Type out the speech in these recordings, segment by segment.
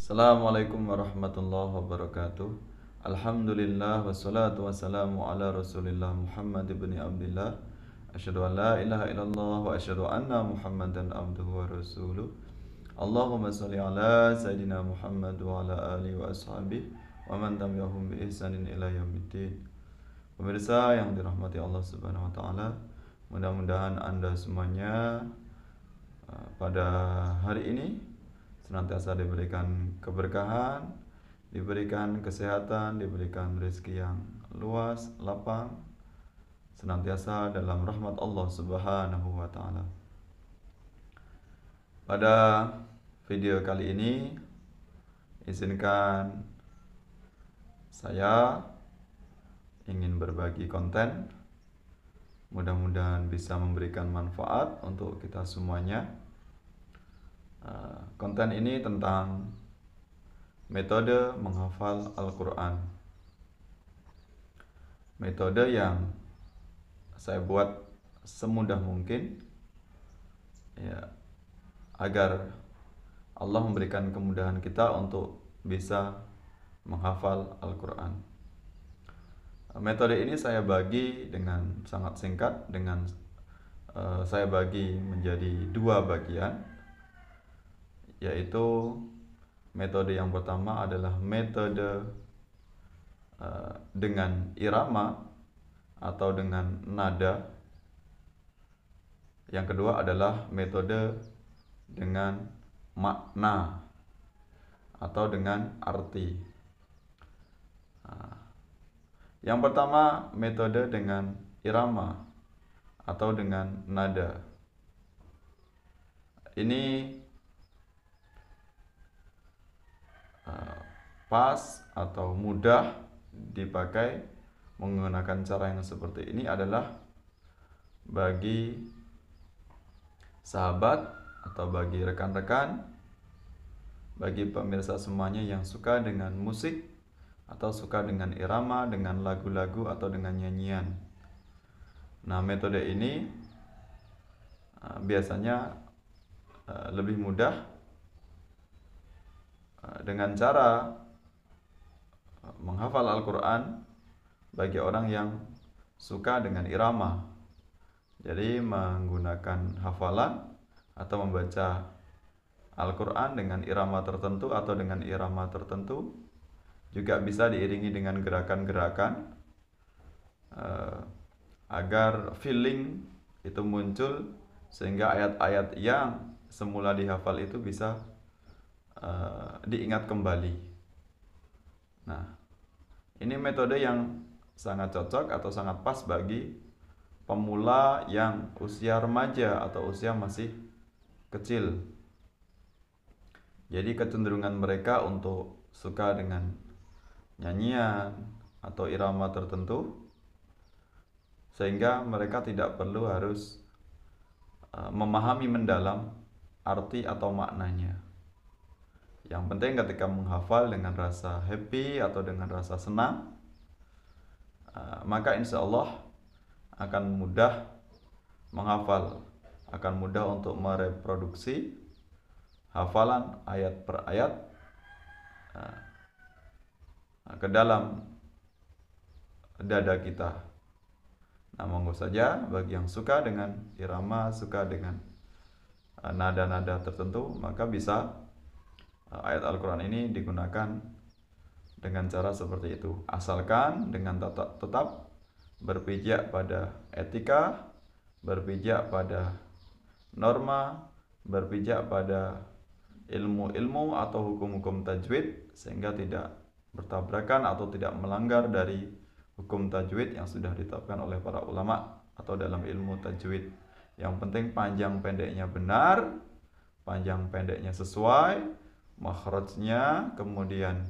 Assalamualaikum warahmatullahi wabarakatuh. Alhamdulillah wassalatu wassalamu ala Rasulillah Muhammad ibn Abdullah. Asyhadu an la ilaha illallah wa asyhadu anna Muhammadan abduhu wa rasuluh. Allahumma shalli ala sayidina Muhammad wa ala alihi wa ashabihi wa man tabi'ahum bi ihsanin ila yaumiddin. Pemirsa yang dirahmati Allah Subhanahu wa taala, mudah-mudahan Anda semuanya pada hari ini senantiasa diberikan keberkahan, diberikan kesehatan, diberikan rezeki yang luas, lapang, senantiasa dalam rahmat Allah Subhanahu wa taala. Pada video kali ini izinkan saya ingin berbagi konten, mudah-mudahan bisa memberikan manfaat untuk kita semuanya. Konten ini tentang metode menghafal Al-Quran. Metode yang saya buat semudah mungkin ya, agar Allah memberikan kemudahan kita untuk bisa menghafal Al-Quran. Metode ini saya bagi dengan sangat singkat, saya bagi menjadi dua bagian, yaitu metode yang pertama adalah metode dengan irama atau dengan nada. Yang kedua adalah metode dengan makna atau dengan arti. Yang pertama, metode dengan irama atau dengan nada. Ini pas atau mudah dipakai. Menggunakan cara yang seperti ini adalah bagi sahabat atau bagi rekan-rekan, bagi pemirsa semuanya yang suka dengan musik atau suka dengan irama, dengan lagu-lagu atau dengan nyanyian. Nah, metode ini biasanya lebih mudah dengan cara menghafal Al-Quran bagi orang yang suka dengan irama. Jadi menggunakan hafalan atau membaca Al-Quran dengan irama tertentu atau dengan irama tertentu, juga bisa diiringi dengan gerakan-gerakan agar feeling itu muncul, sehingga ayat-ayat yang semula dihafal itu bisa diingat kembali. Nah, ini metode yang sangat cocok atau sangat pas bagi pemula yang usia remaja atau usia masih kecil. Jadi kecenderungan mereka untuk suka dengan nyanyian atau irama tertentu, sehingga mereka tidak perlu harus memahami mendalam arti atau maknanya. Yang penting ketika menghafal dengan rasa happy atau dengan rasa senang, maka insya Allah akan mudah menghafal, akan mudah untuk mereproduksi hafalan ayat per ayat ke dalam dada kita. Nah, monggo saja bagi yang suka dengan irama, suka dengan nada-nada tertentu, maka bisa ayat Al-Quran ini digunakan dengan cara seperti itu, asalkan dengan tetap berpijak pada etika, berpijak pada norma, berpijak pada ilmu-ilmu atau hukum-hukum tajwid, sehingga tidak bertabrakan atau tidak melanggar dari hukum tajwid yang sudah ditetapkan oleh para ulama atau dalam ilmu tajwid. Yang penting panjang pendeknya benar, panjang pendeknya sesuai, makhrajnya, kemudian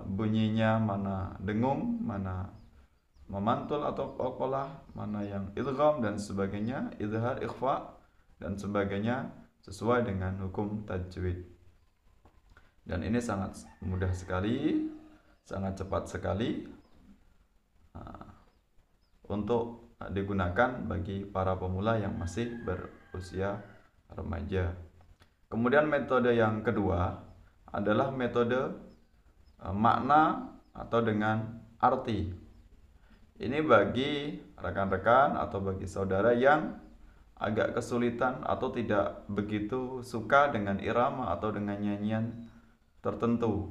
bunyinya mana dengung, mana memantul atau qalqalah, mana yang idgham dan sebagainya, izhar, ikhfa dan sebagainya, sesuai dengan hukum tajwid. Dan ini sangat mudah sekali, sangat cepat sekali untuk digunakan bagi para pemula yang masih berusia remaja. Kemudian metode yang kedua adalah metode makna atau dengan arti. Ini bagi rekan-rekan atau bagi saudara yang agak kesulitan atau tidak begitu suka dengan irama atau dengan nyanyian tertentu,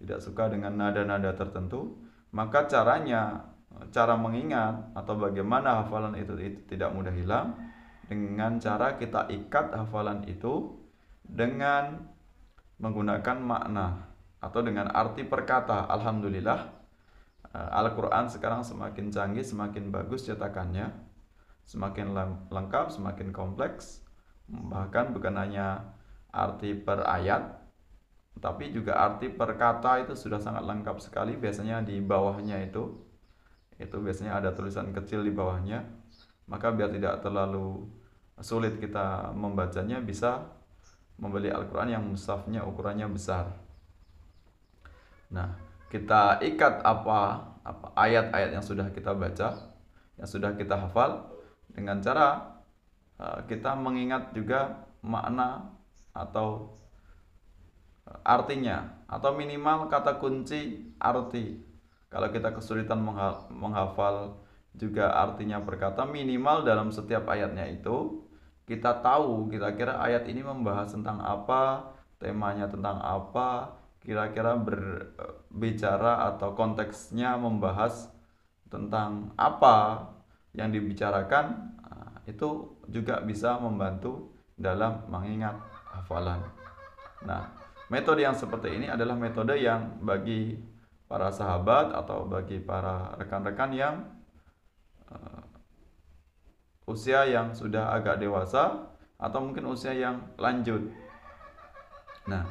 tidak suka dengan nada-nada tertentu, maka cara mengingat atau bagaimana hafalan itu tidak mudah hilang dengan cara kita ikat hafalan itu dengan menggunakan makna atau dengan arti perkata. Alhamdulillah, Al-Quran sekarang semakin canggih, semakin bagus cetakannya, semakin lengkap, semakin kompleks. Bahkan bukan hanya arti per ayat, tapi juga arti per kata itu sudah sangat lengkap sekali. Biasanya di bawahnya itu biasanya ada tulisan kecil di bawahnya. Maka biar tidak terlalu sulit kita membacanya, bisa membeli Al-Quran yang mushafnya ukurannya besar. Nah, kita ikat apa ayat-ayat yang sudah kita baca, yang sudah kita hafal, dengan cara kita mengingat juga makna atau artinya, atau minimal kata kunci arti. Kalau kita kesulitan menghafal juga artinya perkata, minimal dalam setiap ayatnya itu kita tahu kira-kira ayat ini membahas tentang apa, temanya tentang apa, kira-kira berbicara atau konteksnya membahas tentang apa yang dibicarakan. Itu juga bisa membantu dalam mengingat hafalan. Nah, metode yang seperti ini adalah metode yang bagi para sahabat atau bagi para rekan-rekan yang usia yang sudah agak dewasa atau mungkin usia yang lanjut. Nah,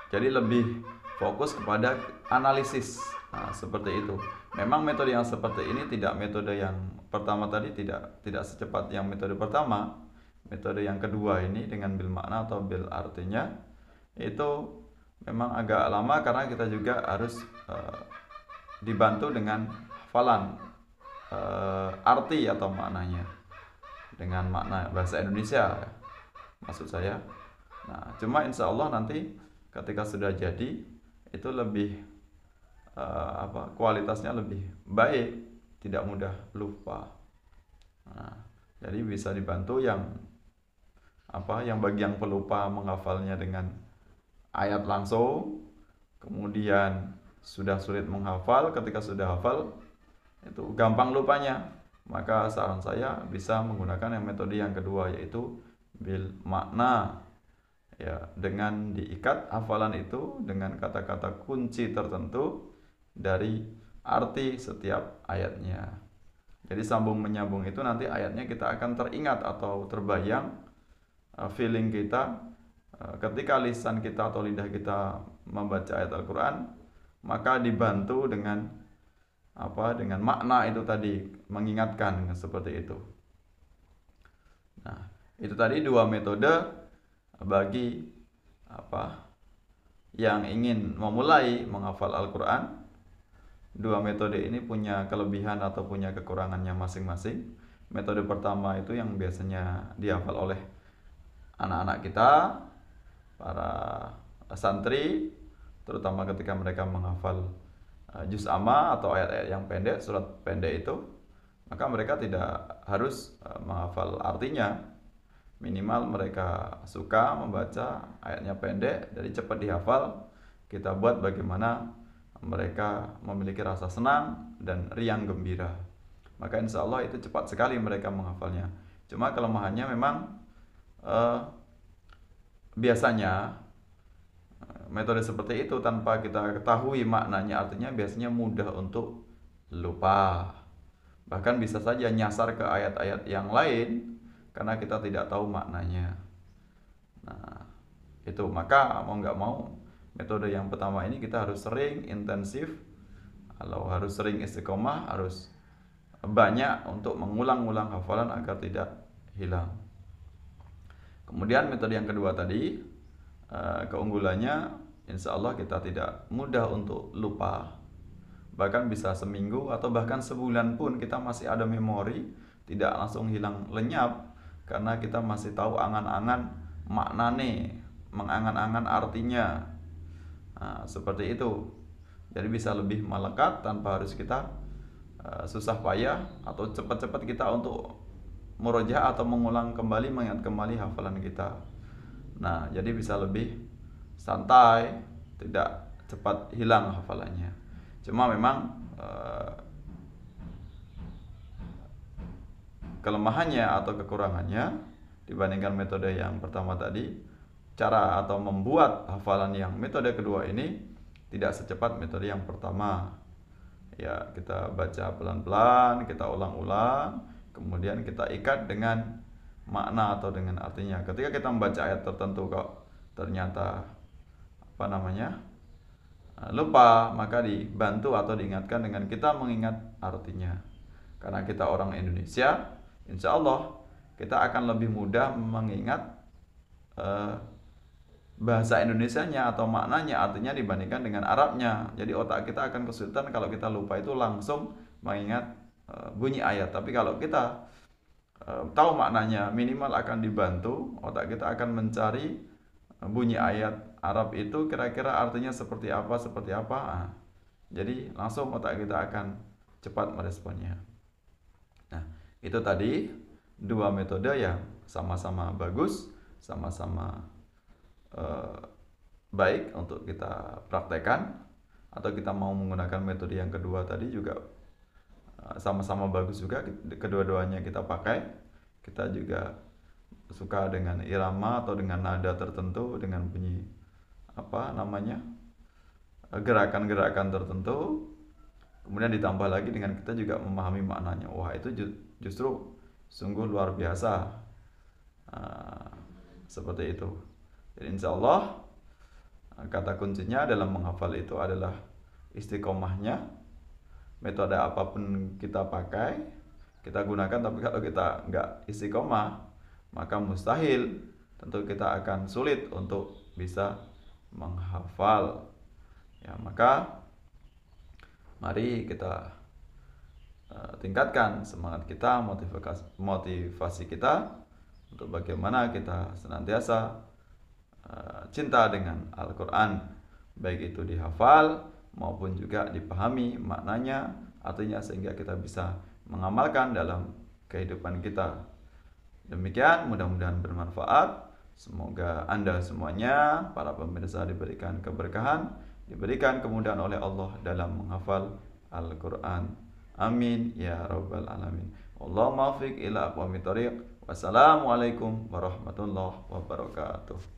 jadi lebih fokus kepada analisis. Nah, seperti itu. Memang metode yang seperti ini tidak metode yang pertama tadi, tidak secepat yang metode pertama. Metode yang kedua ini dengan bil makna atau bil artinya itu memang agak lama karena kita juga harus dibantu dengan hafalan arti atau maknanya dengan makna bahasa Indonesia, maksud saya. Nah, cuma insya Allah nanti ketika sudah jadi itu lebih kualitasnya lebih baik, tidak mudah lupa. Nah, jadi bisa dibantu yang bagi yang pelupa menghafalnya dengan ayat langsung, kemudian sudah sulit menghafal, ketika sudah hafal itu gampang lupanya, maka saran saya bisa menggunakan yang metode yang kedua, yaitu bil makna. Ya, dengan diikat hafalan itu dengan kata-kata kunci tertentu dari arti setiap ayatnya. Jadi sambung menyambung itu nanti ayatnya kita akan teringat atau terbayang feeling kita ketika lisan kita atau lidah kita membaca ayat Al-Quran, maka dibantu dengan dengan makna itu tadi, mengingatkan seperti itu. Nah, itu tadi dua metode bagi yang ingin memulai menghafal Al-Quran. Dua metode ini punya kelebihan atau punya kekurangannya masing-masing. Metode pertama itu yang biasanya dihafal oleh anak-anak kita, para santri, terutama ketika mereka menghafal juz amma atau ayat-ayat yang pendek, surat pendek itu, maka mereka tidak harus menghafal artinya. Minimal mereka suka membaca ayatnya pendek, jadi cepat dihafal. Kita buat bagaimana mereka memiliki rasa senang dan riang gembira, maka insya Allah itu cepat sekali mereka menghafalnya. Cuma kelemahannya memang biasanya metode seperti itu tanpa kita ketahui maknanya, artinya biasanya mudah untuk lupa. Bahkan bisa saja nyasar ke ayat-ayat yang lain karena kita tidak tahu maknanya. Nah, itu maka mau nggak mau metode yang pertama ini kita harus sering intensif, kalau harus sering istiqomah, harus banyak untuk mengulang-ulang hafalan agar tidak hilang. Kemudian metode yang kedua tadi, keunggulannya insya Allah kita tidak mudah untuk lupa. Bahkan bisa seminggu atau bahkan sebulan pun kita masih ada memori, tidak langsung hilang lenyap, karena kita masih tahu angan-angan maknanya, mengangan-angan artinya. Nah, seperti itu. Jadi bisa lebih melekat tanpa harus kita susah payah atau cepat-cepat kita untuk murojaah atau mengulang kembali, mengingat kembali hafalan kita. Nah, jadi bisa lebih santai, tidak cepat hilang hafalannya. Cuma memang kelemahannya atau kekurangannya dibandingkan metode yang pertama tadi, cara atau membuat hafalan yang metode kedua ini tidak secepat metode yang pertama. Ya, kita baca pelan-pelan, kita ulang-ulang, kemudian kita ikat dengan makna atau dengan artinya. Ketika kita membaca ayat tertentu kok ternyata lupa, maka dibantu atau diingatkan dengan kita mengingat artinya. Karena kita orang Indonesia, insya Allah kita akan lebih mudah mengingat bahasa Indonesianya atau maknanya, artinya dibandingkan dengan Arabnya. Jadi otak kita akan kesulitan kalau kita lupa itu langsung mengingat bunyi ayat. Tapi kalau kita tahu maknanya, minimal akan dibantu, otak kita akan mencari bunyi ayat Arab itu kira-kira artinya seperti apa. Nah, jadi langsung otak kita akan cepat meresponnya. Nah, itu tadi dua metode yang sama-sama bagus, sama-sama baik untuk kita praktekkan, atau kita mau menggunakan metode yang kedua tadi juga sama-sama bagus juga, kedua-duanya kita pakai. Kita juga suka dengan irama atau dengan nada tertentu, dengan bunyi gerakan-gerakan tertentu, kemudian ditambah lagi dengan kita juga memahami maknanya. Wah, itu justru sungguh luar biasa. Seperti itu. Jadi insya Allah kata kuncinya dalam menghafal itu adalah istiqomahnya. Metode apapun kita pakai, kita gunakan, tapi kalau kita nggak istiqomah, maka mustahil, tentu kita akan sulit untuk bisa menghafal. Ya, maka mari kita tingkatkan semangat kita, motivasi kita untuk bagaimana kita senantiasa cinta dengan Al-Quran, baik itu dihafal maupun juga dipahami maknanya, artinya, sehingga kita bisa mengamalkan dalam kehidupan kita. Demikian, mudah-mudahan bermanfaat. Semoga Anda semuanya, para pemirsa, diberikan keberkahan, diberikan kemudahan oleh Allah dalam menghafal Al-Quran. Amin ya rabbal alamin. Allahumma fiq ila aqwamit thoriq. Wassalamualaikum warahmatullahi wabarakatuh.